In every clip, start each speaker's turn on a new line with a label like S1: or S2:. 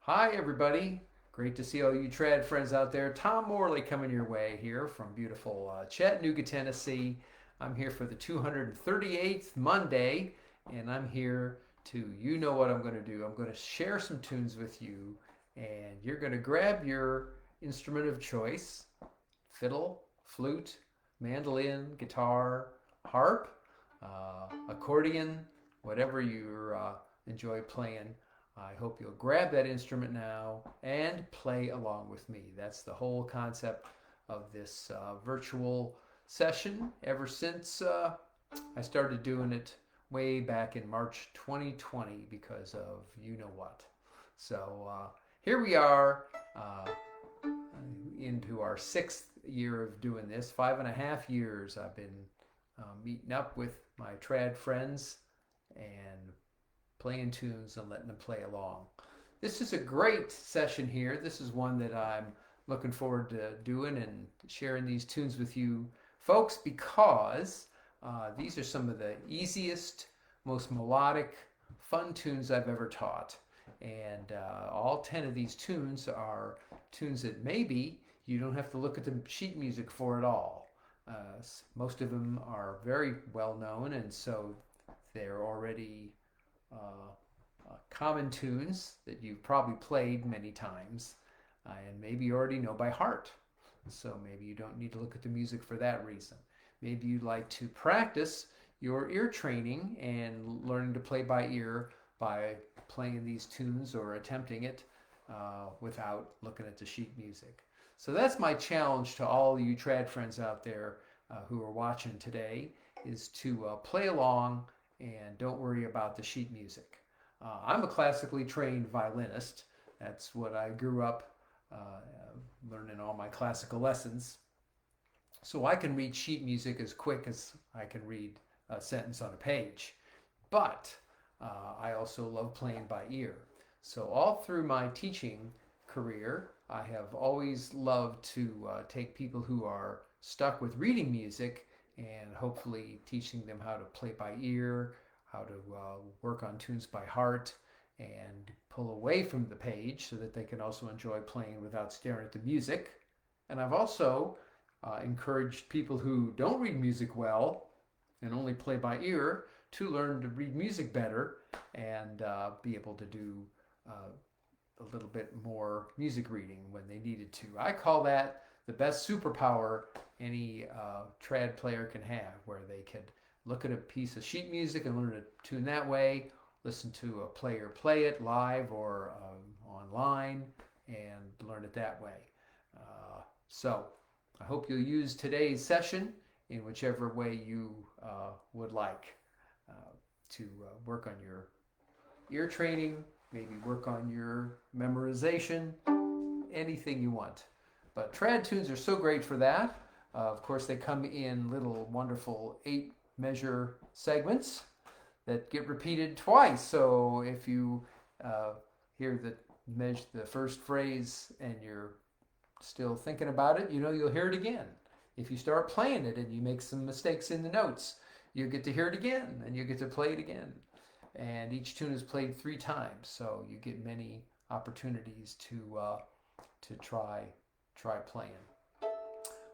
S1: Hi, everybody. Great to see all you trad friends out there. Tom Morley coming your way here from beautiful Chattanooga, Tennessee. I'm here for the 238th Monday, and I'm here to, you know what I'm going to do. I'm going to share some tunes with you, and you're going to grab your instrument of choice fiddle, flute, mandolin, guitar, harp, accordion, whatever you enjoy playing. I hope you'll grab that instrument now and play along with me. That's the whole concept of this virtual session ever since I started doing it way back in March 2020 because of you know what. So here we are into our 6th year of doing this. 5.5 years I've been meeting up with my trad friends and playing tunes and letting them play along. This is a great session here. This is one that I'm looking forward to doing and sharing these tunes with you folks because these are some of the easiest, most melodic, fun tunes I've ever taught. And all 10 of these tunes are tunes that maybe you don't have to look at the sheet music for at all. Most of them are very well known, and so they're already common tunes that you've probably played many times and maybe you already know by heart. So maybe you don't need to look at the music for that reason. Maybe you'd like to practice your ear training and learning to play by ear by playing these tunes or attempting it without looking at the sheet music. So that's my challenge to all you trad friends out there who are watching today, is to play along and don't worry about the sheet music. I'm a classically trained violinist. That's what I grew up learning all my classical lessons. So I can read sheet music as quick as I can read a sentence on a page. But I also love playing by ear. So all through my teaching career, I have always loved to take people who are stuck with reading music and hopefully teaching them how to play by ear, how to work on tunes by heart, and pull away from the page so that they can also enjoy playing without staring at the music. And I've also encouraged people who don't read music well and only play by ear to learn to read music better and be able to do a little bit more music reading when they needed to. I call that the best superpower any trad player can have, where they could look at a piece of sheet music and learn a tune that way, listen to a player play it live or online, and learn it that way. So I hope you'll use today's session in whichever way you would like to work on your ear training, maybe work on your memorization, anything you want. But trad tunes are so great for that. Of course, they come in little wonderful 8-measure segments that get repeated twice. So if you hear the first phrase and you're still thinking about it, you'll hear it again. If you start playing it and you make some mistakes in the notes, you get to hear it again and you get to play it again. And each tune is played 3 times, so you get many opportunities to try playing.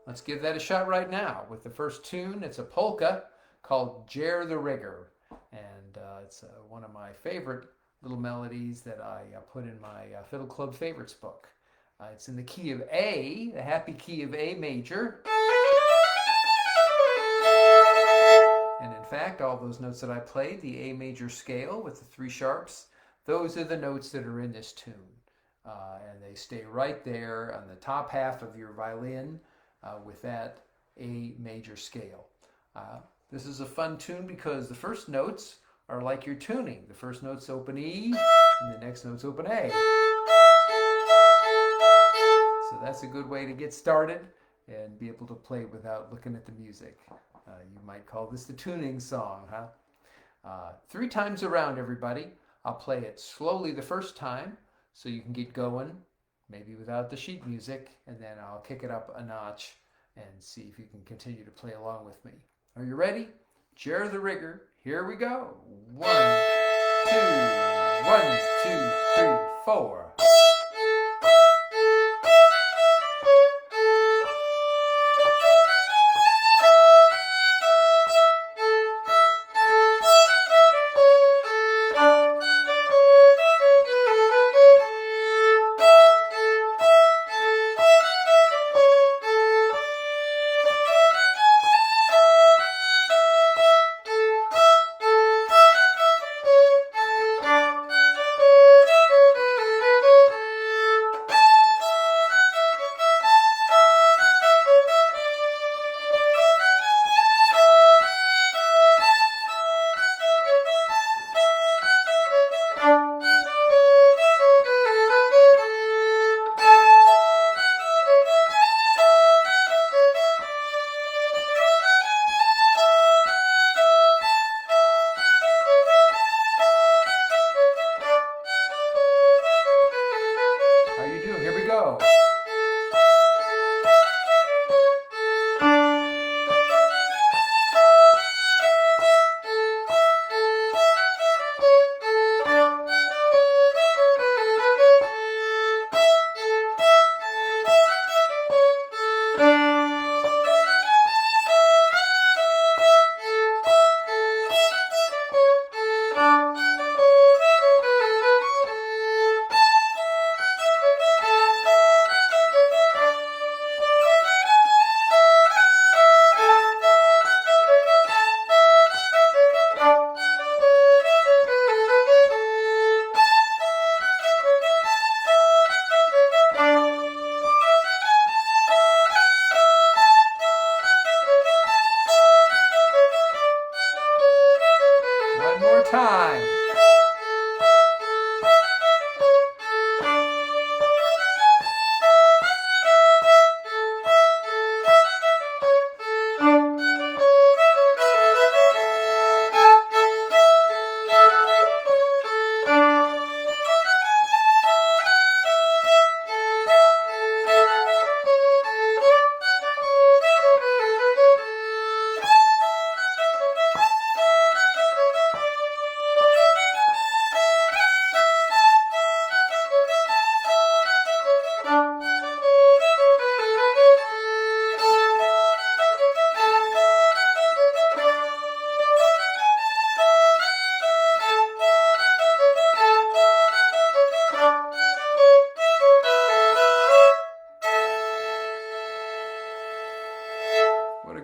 S1: Let's give that a shot right now with the first tune. It's a polka called Jer The Rigger, and it's one of my favorite little melodies that I put in my Fiddle Club Favorites book. It's in the key of A, the happy key of A major. And in fact, all those notes that I played, the A major scale with the 3 sharps, those are the notes that are in this tune. And they stay right there on the top half of your violin with that A major scale. This is a fun tune because the first notes are like your tuning. The first note's open E, and the next note's open A. So that's a good way to get started and be able to play without looking at the music. You might call this the tuning song, huh? 3 times around, everybody. I'll play it slowly the first time so you can get going, maybe without the sheet music, and then I'll kick it up a notch and see if you can continue to play along with me. Are you ready? Jer The Rigger, here we go. 1, 2, 1, 2, 3, 4.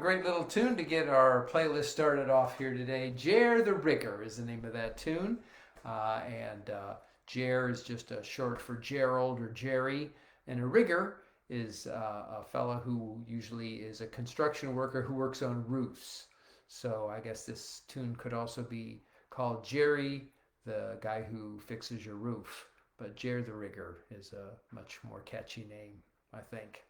S1: great little tune to get our playlist started off here today. Jer the Rigger is the name of that tune. And Jer is just a short for Gerald or Jerry. And a rigger is a fellow who usually is a construction worker who works on roofs. So I guess this tune could also be called Jerry, the guy who fixes your roof. But Jer the Rigger is a much more catchy name, I think.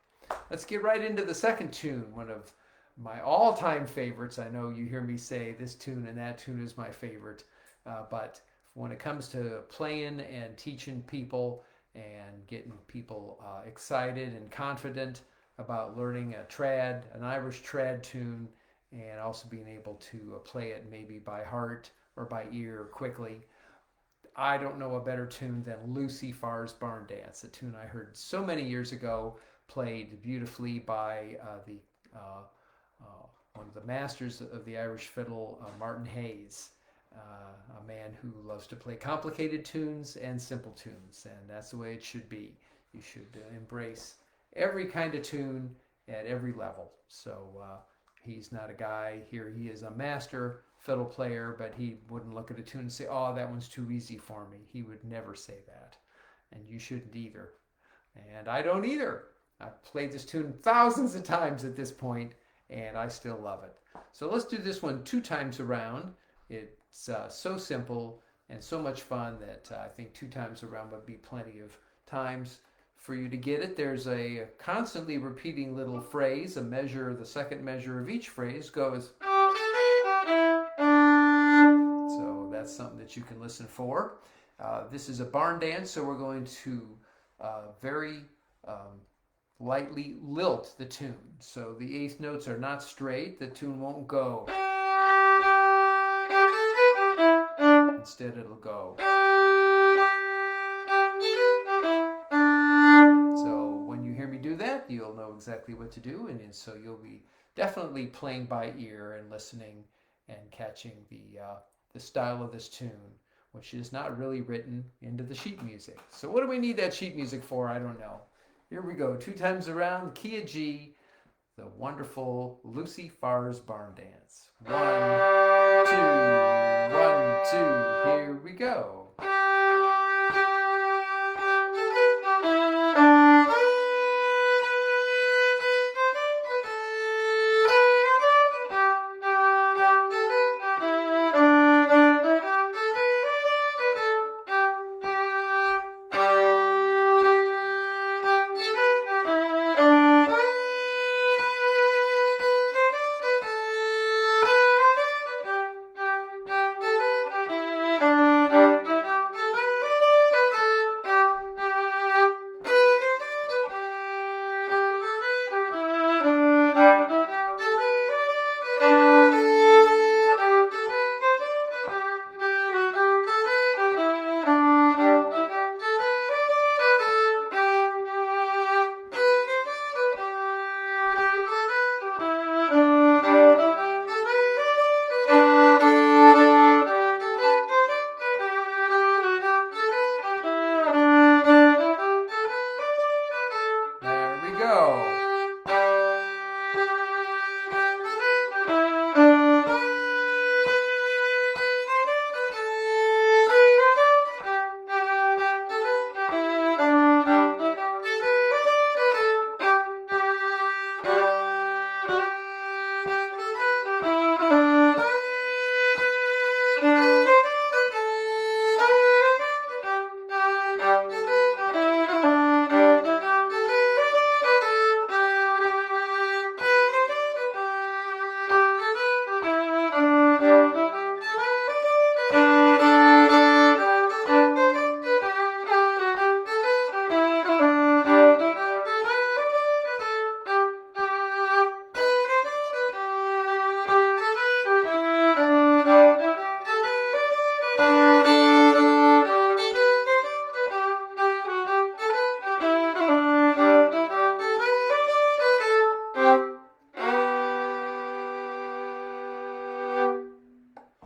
S1: Let's get right into the second tune, one of my all-time favorites. I know you hear me say this tune and that tune is my favorite, but when it comes to playing and teaching people and getting people excited and confident about learning a trad, an Irish trad tune, and also being able to play it maybe by heart or by ear quickly, I don't know a better tune than Lucy Farr's Barndance, a tune I heard so many years ago, played beautifully by one of the masters of the Irish fiddle, Martin Hayes, a man who loves to play complicated tunes and simple tunes, and that's the way it should be. You should embrace every kind of tune at every level. So he's not a guy here, he is a master fiddle player, but he wouldn't look at a tune and say, oh, that one's too easy for me. He would never say that, and you shouldn't either. And I don't either. I've played this tune thousands of times at this point, and I still love it. So let's do this one 2 times around. It's so simple and so much fun that I think 2 times around would be plenty of times for you to get it. There's a constantly repeating little phrase, a measure, the second measure of each phrase goes. So that's something that you can listen for. This is a barn dance, so we're going to very lightly lilt the tune. So the 8th notes are not straight. The tune won't go. Instead, it'll go. So when you hear me do that, you'll know exactly what to do, and so you'll be definitely playing by ear and listening and catching the style of this tune, which is not really written into the sheet music. So what do we need that sheet music for? I don't know. Here we go. 2 times around, key of G, the wonderful Lucy Farr's Barndance. 1, 2, 1, 2. Here we go.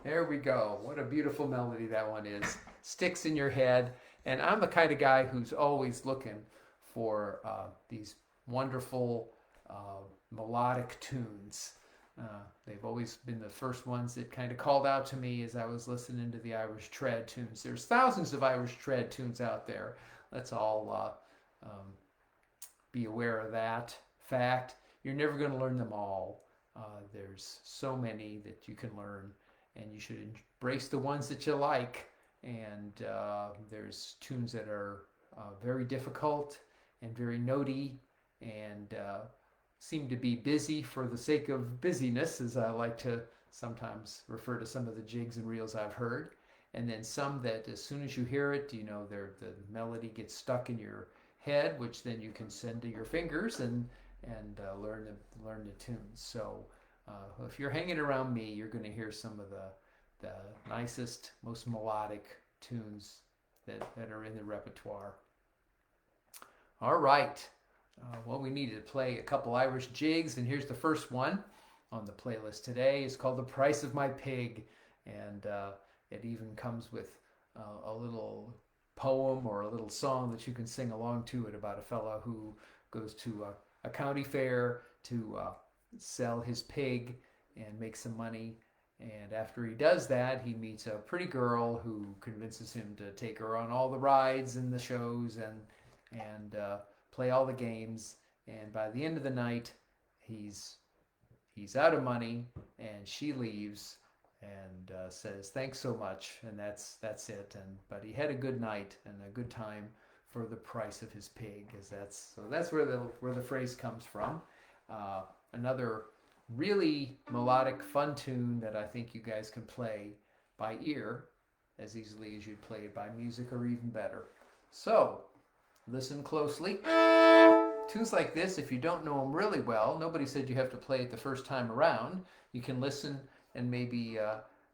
S1: There we go. What a beautiful melody that one is. Sticks in your head. And I'm the kind of guy who's always looking for these wonderful melodic tunes. They've always been the first ones that kind of called out to me as I was listening to the Irish trad tunes. There's thousands of Irish trad tunes out there. Let's all be aware of that fact. You're never going to learn them all. There's so many that you can learn, and you should embrace the ones that you like. And there's tunes that are very difficult and very notey and seem to be busy for the sake of busyness, as I like to sometimes refer to some of the jigs and reels I've heard. And then some that as soon as you hear it, you know, the melody gets stuck in your head, which then you can send to your fingers and learn the tunes. So if you're hanging around me, you're going to hear some of the nicest, most melodic tunes that are in the repertoire. All right. Well, we needed to play a couple Irish jigs, and here's the first one on the playlist today. It's called The Price of My Pig, and it even comes with a little poem or a little song that you can sing along to it about a fellow who goes to a county fair to sell his pig and make some money. And after he does that, he meets a pretty girl who convinces him to take her on all the rides and the shows and play all the games. And by the end of the night, he's out of money, and she leaves and says thanks so much, and that's it. But he had a good night and a good time for the price of his pig, that's where the phrase comes from. Another really melodic, fun tune that I think you guys can play by ear as easily as you'd play it by music, or even better. So listen closely. Tunes like this, if you don't know them really well, nobody said you have to play it the first time around. You can listen and maybe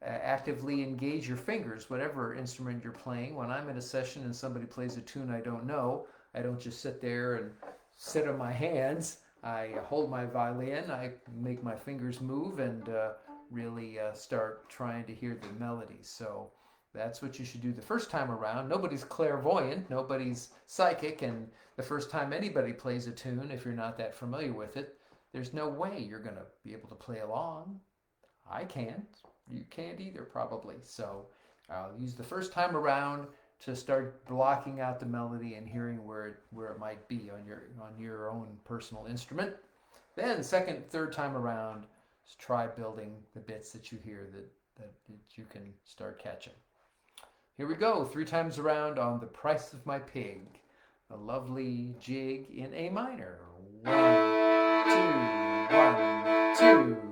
S1: actively engage your fingers, whatever instrument you're playing. When I'm in a session and somebody plays a tune I don't know, I don't just sit there and sit on my hands. I hold my violin, I make my fingers move, and really start trying to hear the melody. So that's what you should do the first time around. Nobody's clairvoyant, nobody's psychic, and the first time anybody plays a tune, if you're not that familiar with it, there's no way you're going to be able to play along. I can't. You can't either, probably. So I'll use the first time around to start blocking out the melody and hearing where it might be on your own personal instrument. Then second, third time around, just try building the bits that you hear that you can start catching. Here we go, 3 times around on The Price of My Pig, a lovely jig in A minor. 1, 2, 1, 2.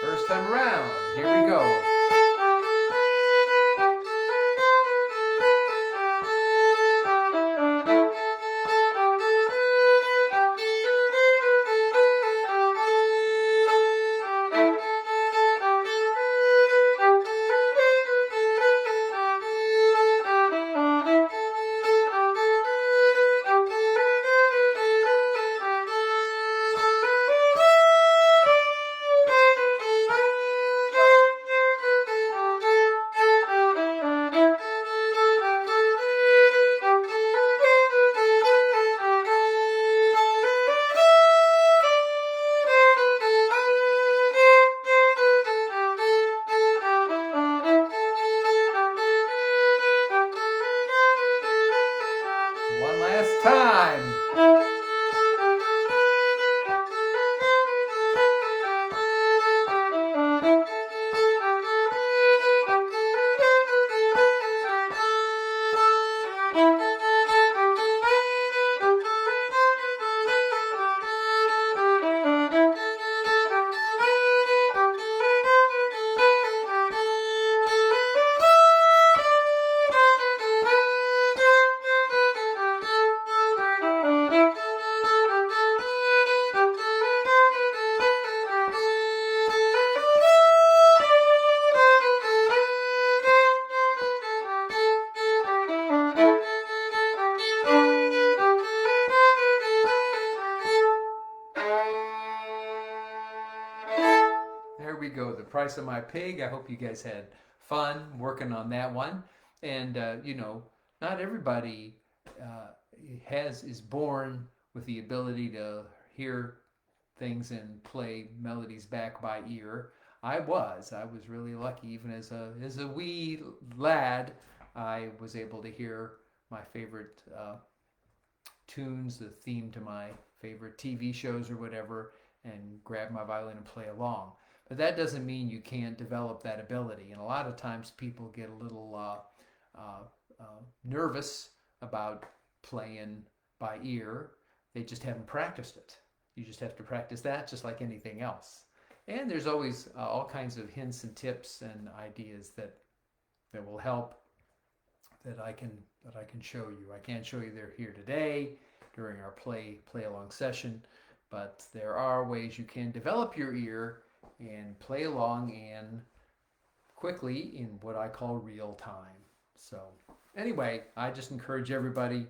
S1: First time around, here we go. there we go. The Price of My Pig. I hope you guys had fun working on that one. And not everybody is born with the ability to hear things and play melodies back by ear. I was really lucky. Even as a wee lad, I was able to hear my favorite tunes, the theme to my favorite TV shows or whatever, and grab my violin and play along. But that doesn't mean you can't develop that ability. And a lot of times people get a little nervous about playing by ear. They just haven't practiced it. You just have to practice that, just like anything else. And there's always all kinds of hints and tips and ideas that will help, that I can show you. I can't show you they're here today during our play along session, but there are ways you can develop your ear and play along and quickly in what I call real time. So anyway, I just encourage everybody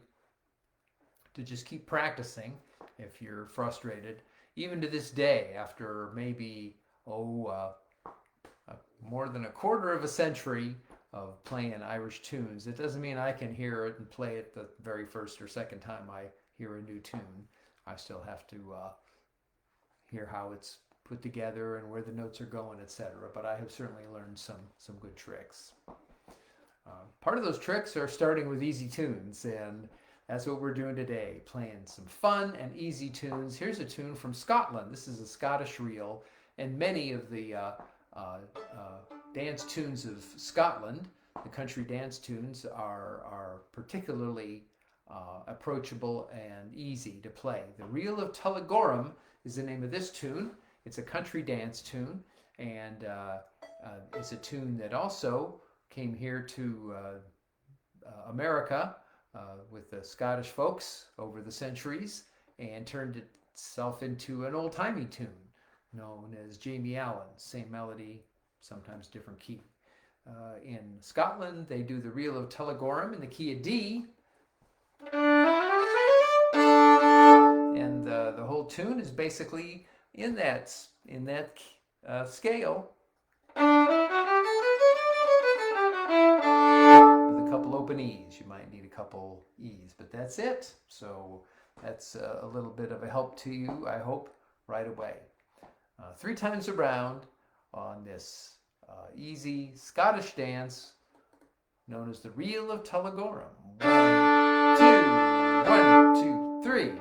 S1: to just keep practicing if you're frustrated. Even to this day, after maybe more than a quarter of a century of playing Irish tunes, it doesn't mean I can hear it and play it the very first or second time I hear a new tune. I still have to hear how it's put together and where the notes are going, etc. But I have certainly learned some good tricks. Part of those tricks are starting with easy tunes, and that's what we're doing today, playing some fun and easy tunes. Here's a tune from Scotland. This is a Scottish reel, and many of the dance tunes of Scotland, the country dance tunes, are particularly approachable and easy to play. The Reel of Tullochgorum is the name of this tune. It's a country dance tune, and it's a tune that also came here to America with the Scottish folks over the centuries and turned itself into an old-timey tune known as Jamie Allen. Same melody, sometimes different key. In Scotland, they do the Reel of Tullochgorum in the key of D. And the whole tune is basically in that scale, with a couple open E's. You might need a couple E's, but that's it. So that's a little bit of a help to you, I hope, right away. 3 times around on this easy Scottish dance known as the Reel of Tullochgorum. 1, 2, 3.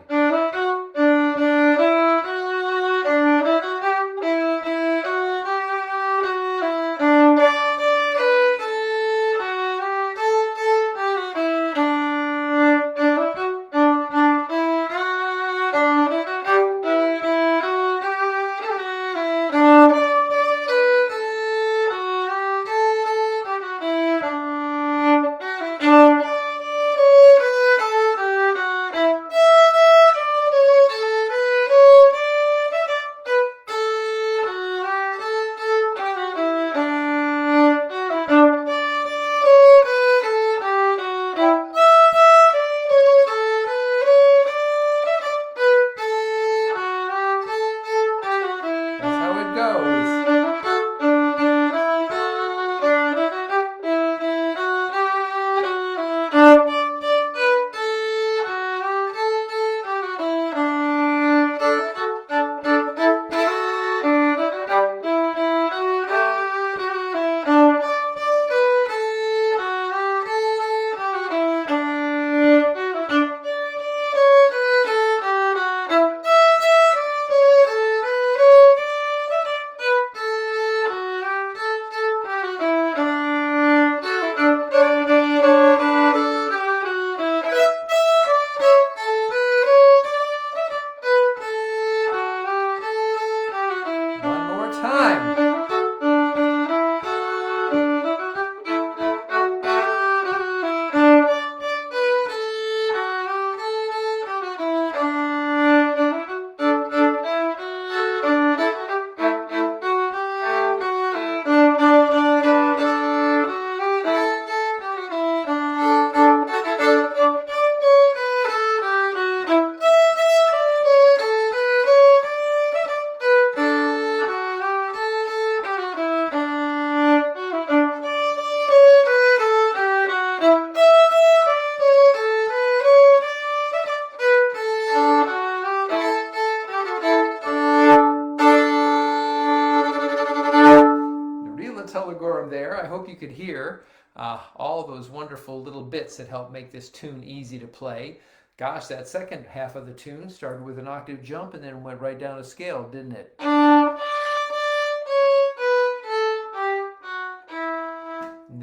S1: Tullochgorum there. I hope you could hear all those wonderful little bits that help make this tune easy to play. Gosh, that second half of the tune started with an octave jump and then went right down a scale, didn't it? And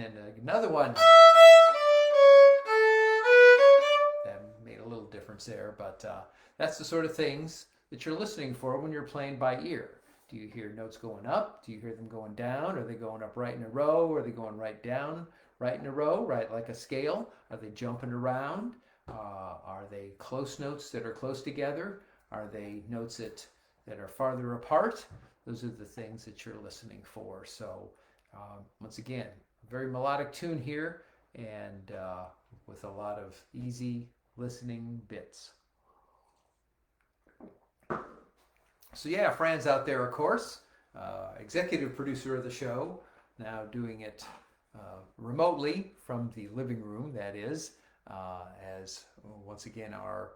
S1: then another one. That made a little difference there, but that's the sort of things that you're listening for when you're playing by ear. Do you hear notes going up? Do you hear them going down? Are they going up right in a row? Are they going right down, right in a row, right like a scale? Are they jumping around? Are they close notes that are close together? Are they notes that are farther apart? Those are the things that you're listening for. So once again, a very melodic tune here, and with a lot of easy listening bits. So yeah, Fran's out there, of course, executive producer of the show, now doing it remotely from the living room, that is, as once again our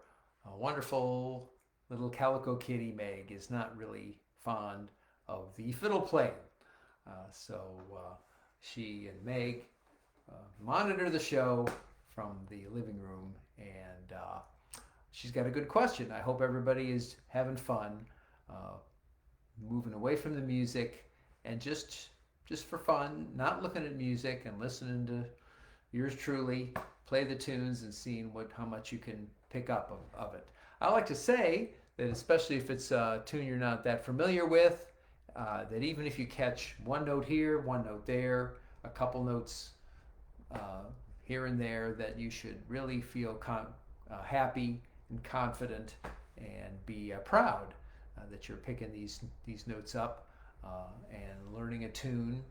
S1: wonderful little calico kitty Meg is not really fond of the fiddle playing. So she and Meg monitor the show from the living room, and she's got a good question. I hope everybody is having fun. Moving away from the music and just for fun, not looking at music and listening to yours truly play the tunes and seeing how much you can pick up of it. I like to say that especially if it's a tune you're not that familiar with, that even if you catch one note here, one note there, a couple notes here and there, that you should really feel happy and confident and be proud that you're picking these notes up and learning a tune,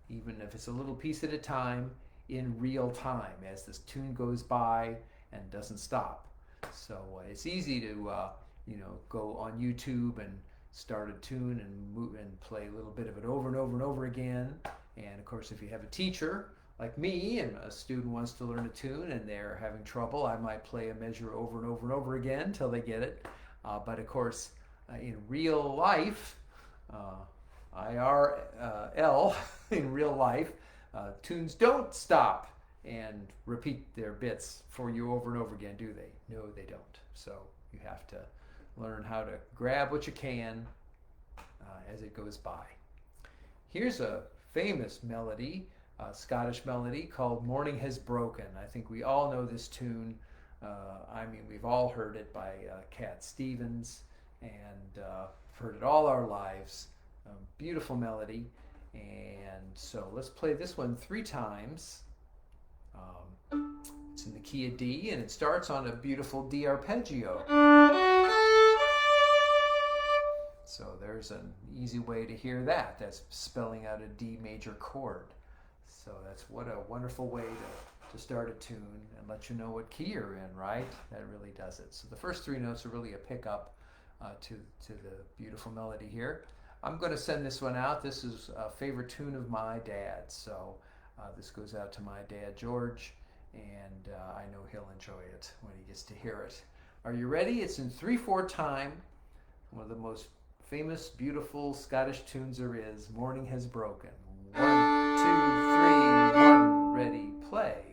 S1: even if it's a little piece at a time, in real time as this tune goes by and doesn't stop. So it's easy to go on YouTube and start a tune and move and play a little bit of it over and over and over again. And of course, if you have a teacher like me and a student wants to learn a tune and they're having trouble, I might play a measure over and over and over again until they get it. But of course, in real life, IRL, in real life, tunes don't stop and repeat their bits for you over and over again, do they? No, they don't. So you have to learn how to grab what you can as it goes by. Here's a famous melody, a Scottish melody called Morning Has Broken. I think we all know this tune. We've all heard it by Cat Stevens, and heard it all our lives. Beautiful melody. And so let's play this one 3 times. It's in the key of D, and it starts on a beautiful D arpeggio. So there's an easy way to hear that. That's spelling out a D major chord. So that's what a wonderful way to start a tune and let you know what key you're in, right? That really does it. So the first 3 notes are really a pickup to the beautiful melody here. I'm going to send this one out. This is a favorite tune of my dad, so this goes out to my dad, George, and I know he'll enjoy it when he gets to hear it. Are you ready? It's in 3/4 time. One of the most famous, beautiful Scottish tunes there is. Morning Has Broken. 1, 2, 3, 1, ready, play.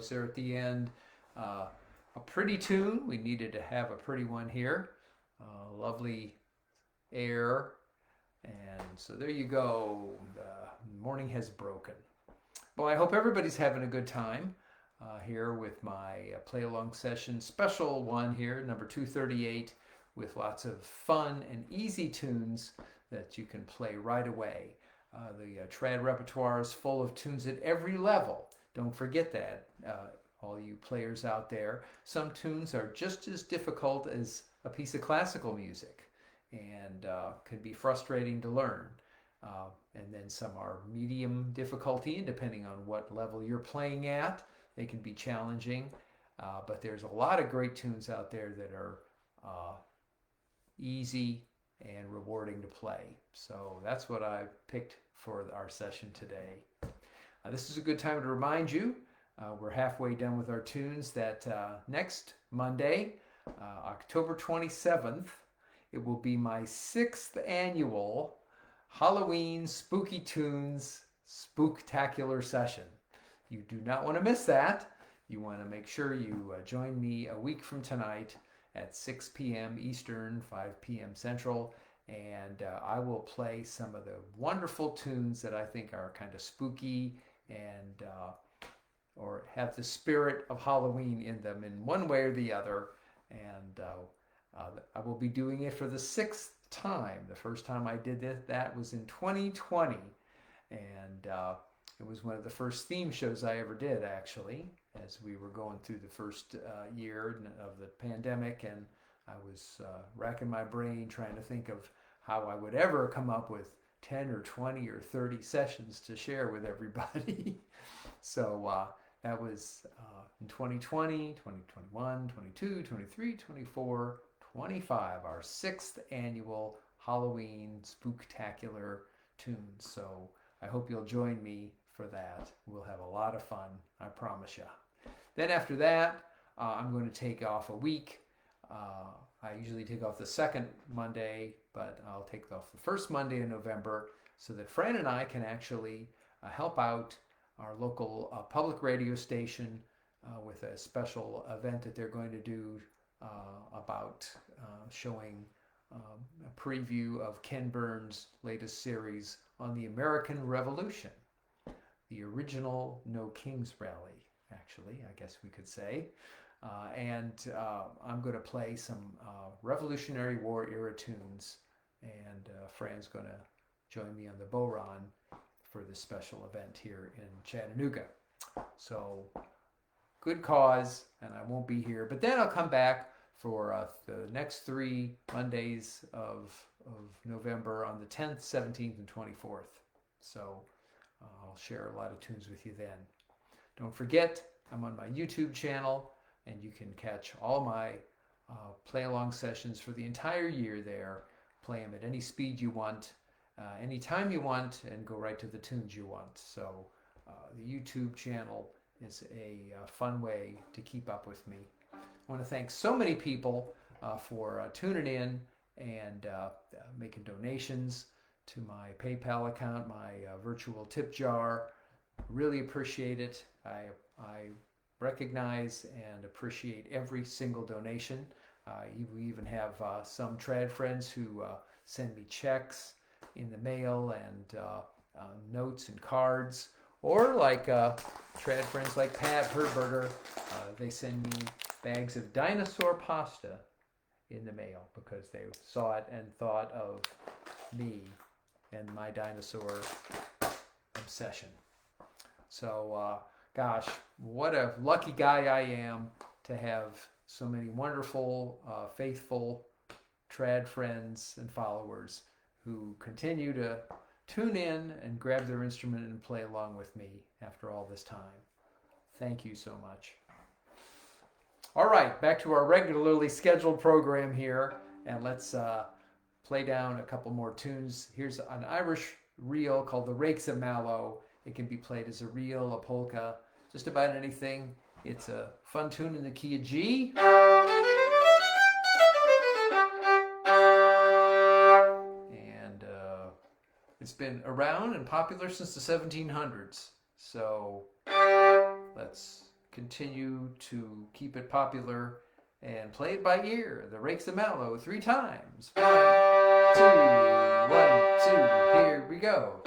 S1: notes there at the end. A pretty tune. We needed to have a pretty one here. Lovely air. And so there you go. The morning has broken. Well, I hope everybody's having a good time here with my play-along session. Special one here, number 238, with lots of fun and easy tunes that you can play right away. The TRAD repertoire is full of tunes at every level. Don't forget that, all you players out there. Some tunes are just as difficult as a piece of classical music and can be frustrating to learn. And then some are medium difficulty, and depending on what level you're playing at, they can be challenging. But there's a lot of great tunes out there that are easy and rewarding to play. So that's what I picked for our session today. This is a good time to remind you, we're halfway done with our tunes, that next Monday, October 27th, it will be my 6th annual Halloween Spooky Tunes Spooktacular session. You do not want to miss that. You want to make sure you join me a week from tonight at 6 p.m. Eastern, 5 p.m. Central, and I will play some of the wonderful tunes that I think are kind of spooky and or have the spirit of Halloween in them in one way or the other. And I will be doing it for the 6th time. The first time I did that was in 2020, and it was one of the first theme shows I ever did, actually, as we were going through the first year of the pandemic, and I was racking my brain trying to think of how I would ever come up with 10 or 20 or 30 sessions to share with everybody. So that was in 2020, 2021, 22, 23, 24, 25, our 6th annual Halloween Spooktacular tunes. So I hope you'll join me for that. We'll have a lot of fun, I promise you. Then after that, I'm going to take off a week. I usually take off the second Monday, but I'll take off the first Monday in November so that Fran and I can actually help out our local public radio station with a special event that they're going to do about showing a preview of Ken Burns' latest series on the American Revolution, the original No Kings Rally, actually, I guess we could say. And I'm going to play some Revolutionary War era tunes, and Fran's going to join me on the Boron for this special event here in Chattanooga. So, good cause, and I won't be here. But then I'll come back for the next 3 Mondays of November on the 10th, 17th, and 24th. So I'll share a lot of tunes with you then. Don't forget, I'm on my YouTube channel, and you can catch all my play-along sessions for the entire year there. Play them at any speed you want, any time you want, and go right to the tunes you want. So the YouTube channel is a fun way to keep up with me. I want to thank so many people for tuning in and making donations to my PayPal account, my virtual tip jar. Really appreciate it. I recognize and appreciate every single donation. We even have some TRAD friends who send me checks in the mail and notes and cards, or like TRAD friends like Pat Herberger, they send me bags of dinosaur pasta in the mail because they saw it and thought of me and my dinosaur obsession. So gosh, what a lucky guy I am to have so many wonderful, faithful TRAD friends and followers who continue to tune in and grab their instrument and play along with me after all this time. Thank you so much. All right, back to our regularly scheduled program here, and let's play down a couple more tunes. Here's an Irish reel called the Rakes of Mallow. It can be played as a reel, a polka, just about anything. It's a fun tune in the key of G. And it's been around and popular since the 1700s. So let's continue to keep it popular and play it by ear. The Rakes of Mallow 3 times. 1, 2, 1, 2. Here we go.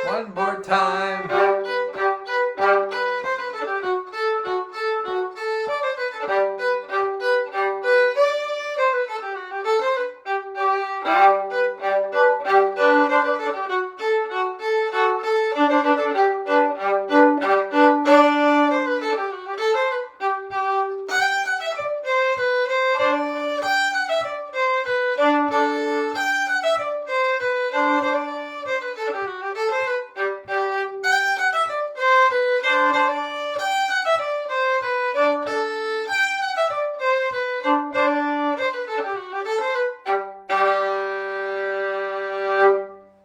S1: One more time.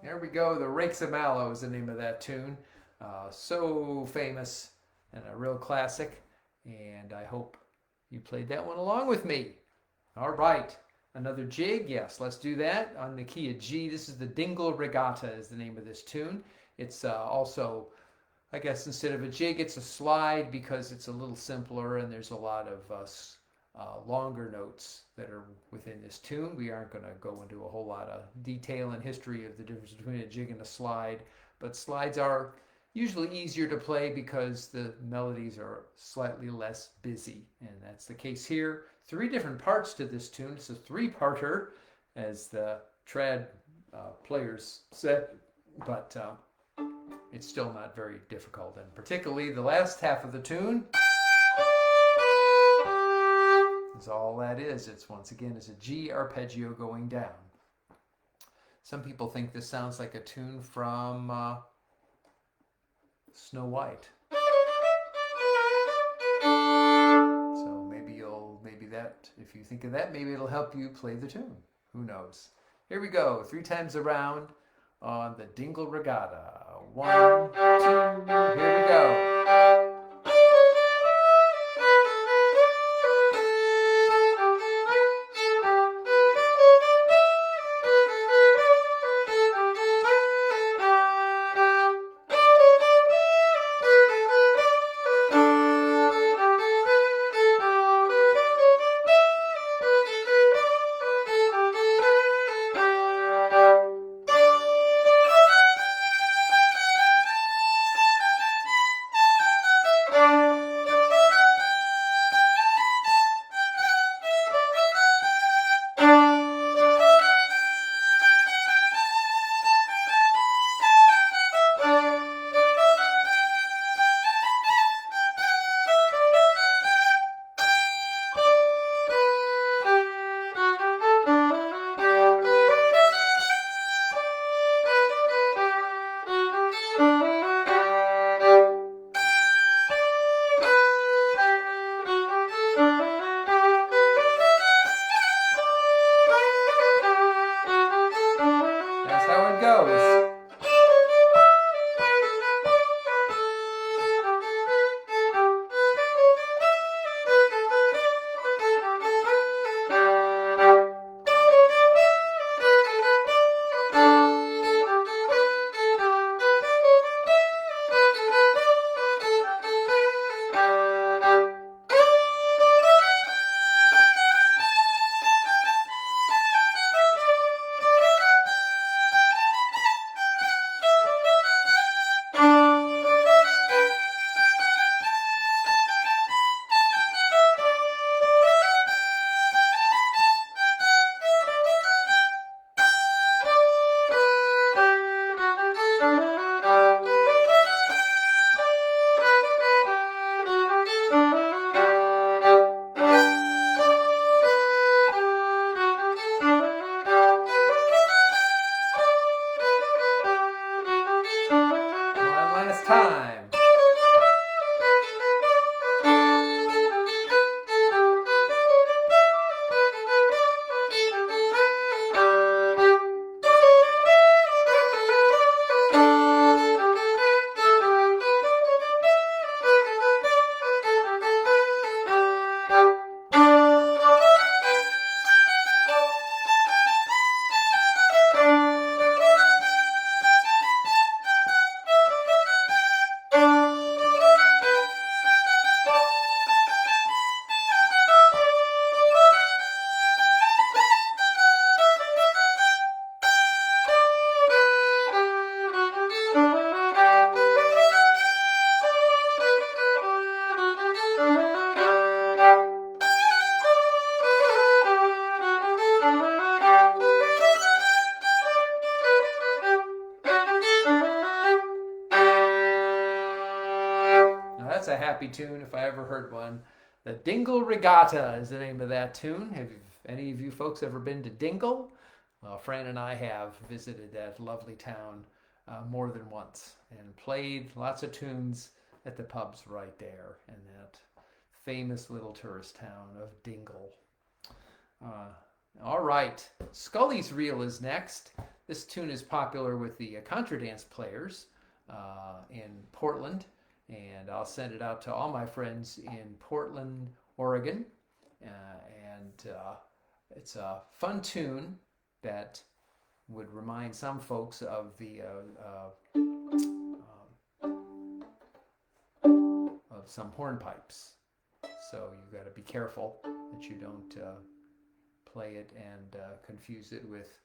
S1: There we go. The Rakes of Mallow is the name of that tune. So famous and a real classic. And I hope you played that one along with me. All right. Another jig. Yes, let's do that on the key of G. This is the Dingle Regatta is the name of this tune. It's also, I guess, instead of a jig, it's a slide because it's a little simpler and there's a lot of longer notes that are within this tune. We aren't going to go into a whole lot of detail and history of the difference between a jig and a slide, but slides are usually easier to play because the melodies are slightly less busy, and that's the case here. 3 different parts to this tune. It's a 3-parter, as the TRAD players said, but it's still not very difficult, and particularly the last half of the tune is all that is. It's once again is a G arpeggio going down. Some people think this sounds like a tune from Snow White. So maybe that, if you think of that, maybe it'll help you play the tune. Who knows? Here we go, 3 times around on the Dingle Regatta. 1, 2, here we go. last time. That's a happy tune if I ever heard one. The Dingle Regatta is the name of that tune. Have any of you folks ever been to Dingle? Well, Fran and I have visited that lovely town more than once and played lots of tunes at the pubs right there in that famous little tourist town of Dingle. All right, Scully's Reel is next. This tune is popular with the contradance players in Portland. And I'll send it out to all my friends in Portland, Oregon. It's a fun tune that would remind some folks of the of some hornpipes. So you've got to be careful that you don't play it and confuse it with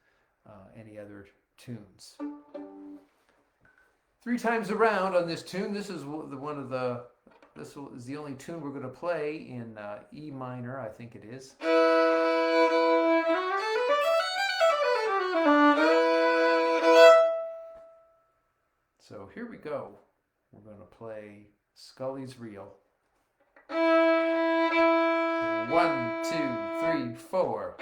S1: any other tunes. 3 times around on this tune. This is this is the only tune we're going to play in E minor, I think it is. So here we go. We're going to play Scully's Reel. 1, 2, 3, 4.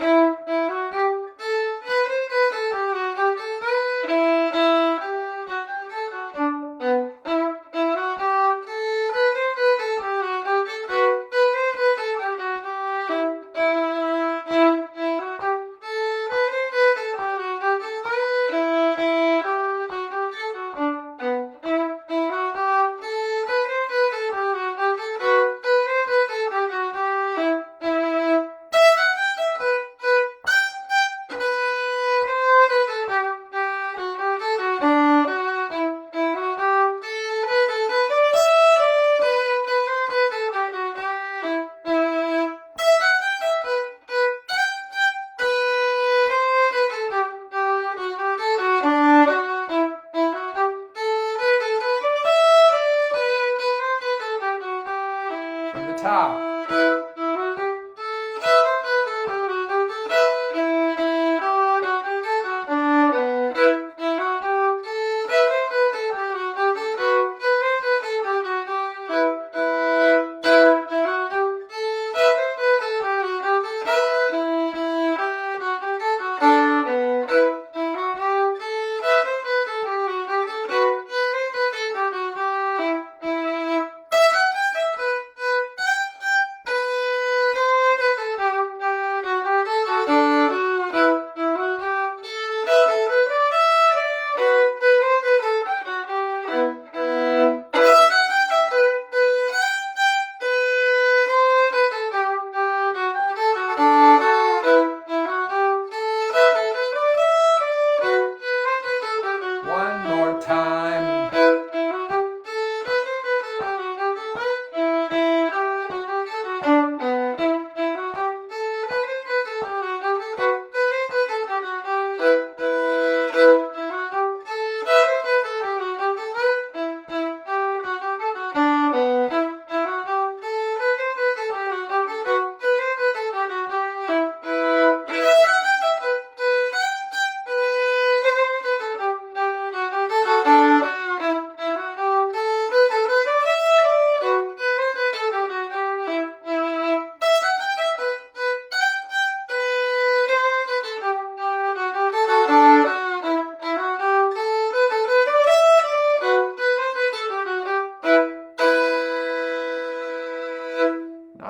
S1: From the top.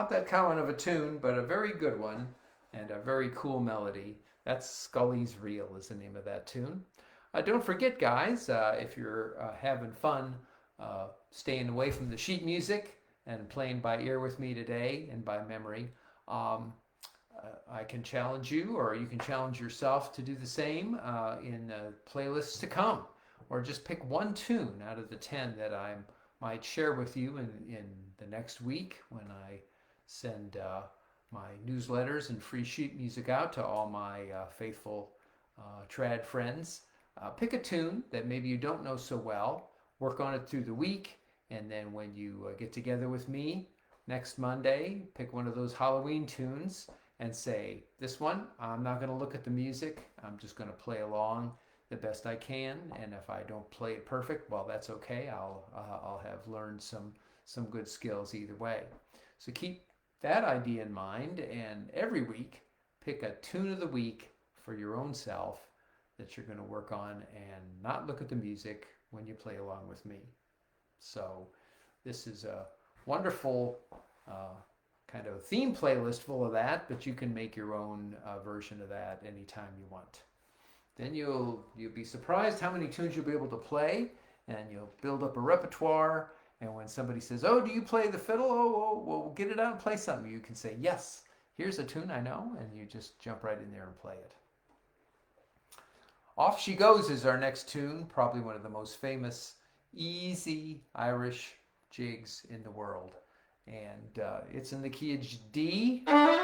S1: not that common of a tune, but a very good one and a very cool melody. That's Scully's Reel is the name of that tune. Don't forget, guys, if you're having fun staying away from the sheet music and playing by ear with me today and by memory, I can challenge you, or you can challenge yourself to do the same in playlists to come, or just pick one tune out of the 10 that I might share with you in the next week when I send my newsletters and free sheet music out to all my faithful trad friends. Pick a tune that maybe you don't know so well, work on it through the week, and then when you get together with me next Monday, pick one of those Halloween tunes and say, this one, I'm not going to look at the music, I'm just going to play along the best I can, and if I don't play it perfect, well, that's okay. I'll have learned some good skills either way. So keep that idea in mind, and every week pick a tune of the week for your own self that you're going to work on, and not look at the music when you play along with me. So this is a wonderful kind of theme playlist full of that, but you can make your own version of that anytime you want. Then you'll be surprised how many tunes you'll be able to play, and you'll build up a repertoire. And when somebody says, "Oh, do you play the fiddle?" "Oh, well, get it out and play something." You can say, "Yes, here's a tune I know," and you just jump right in there and play it. Off She Goes is our next tune, probably one of the most famous, easy Irish jigs in the world. And it's in the key of D. And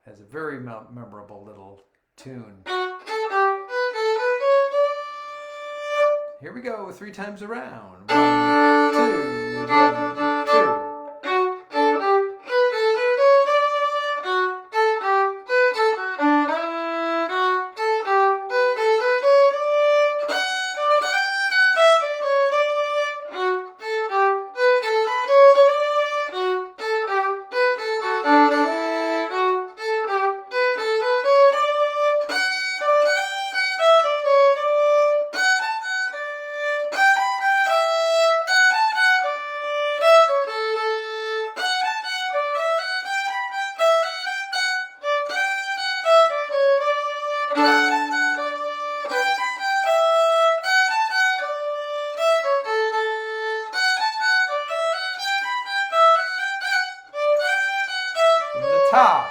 S1: has a very memorable little tune. Here we go, 3 times around. 1, 2, 1, 2. Top.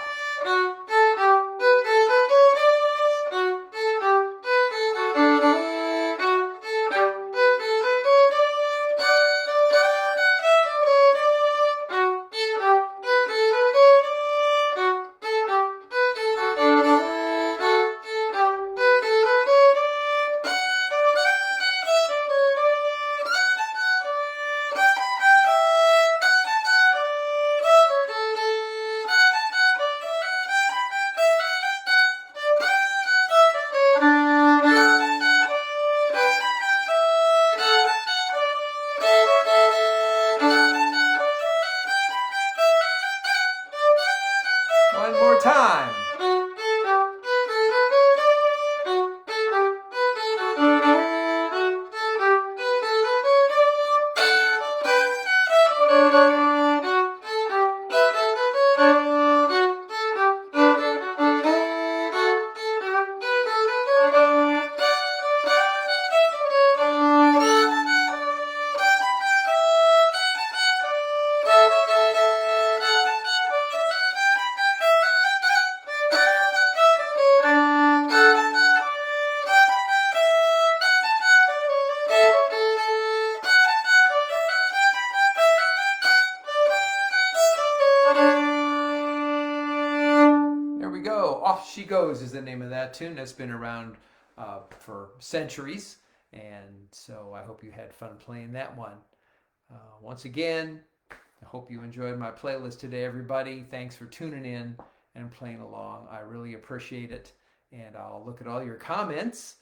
S1: One more time. Off She Goes is the name of that tune. That's been around for centuries, and so I hope you had fun playing that one. Once again, I hope you enjoyed my playlist today, everybody. Thanks for tuning in and playing along. I really appreciate it, and I'll look at all your comments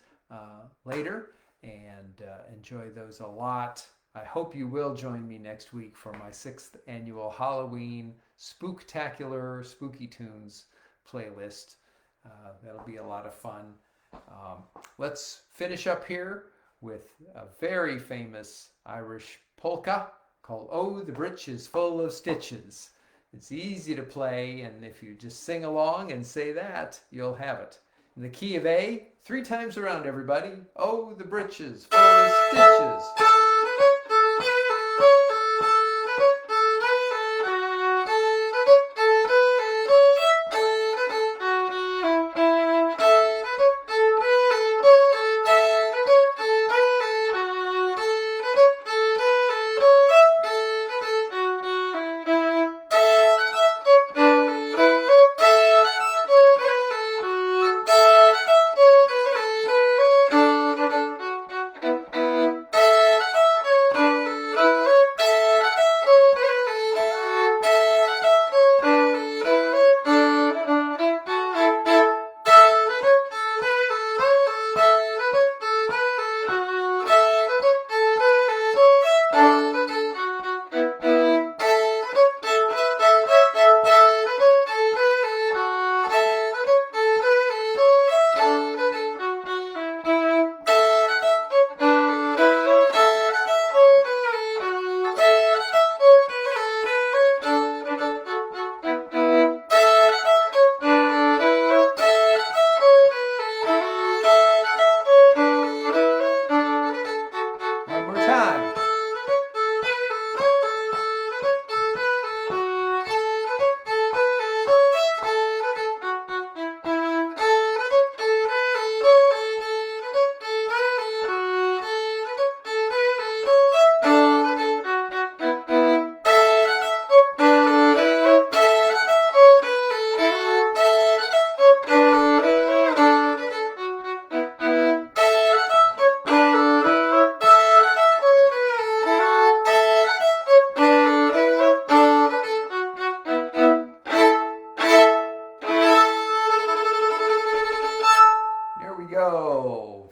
S1: later and enjoy those a lot. I hope you will join me next week for my 6th annual Halloween Spooktacular Spooky Tunes playlist. That'll be a lot of fun. Let's finish up here with a very famous Irish polka polka called Oh, the Britches Full of Stitches. It's easy to play, and if you just sing along and say that, you'll have it. In the key of A, 3 times around, everybody. Oh, the britches full of stitches.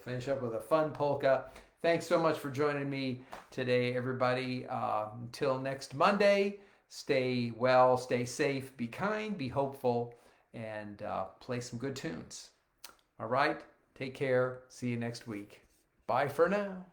S1: Finish up with a fun polka. Thanks so much for joining me today, everybody. Until next Monday, stay well, stay safe, be kind, be hopeful, and play some good tunes. All right, take care. See you next week. Bye for now.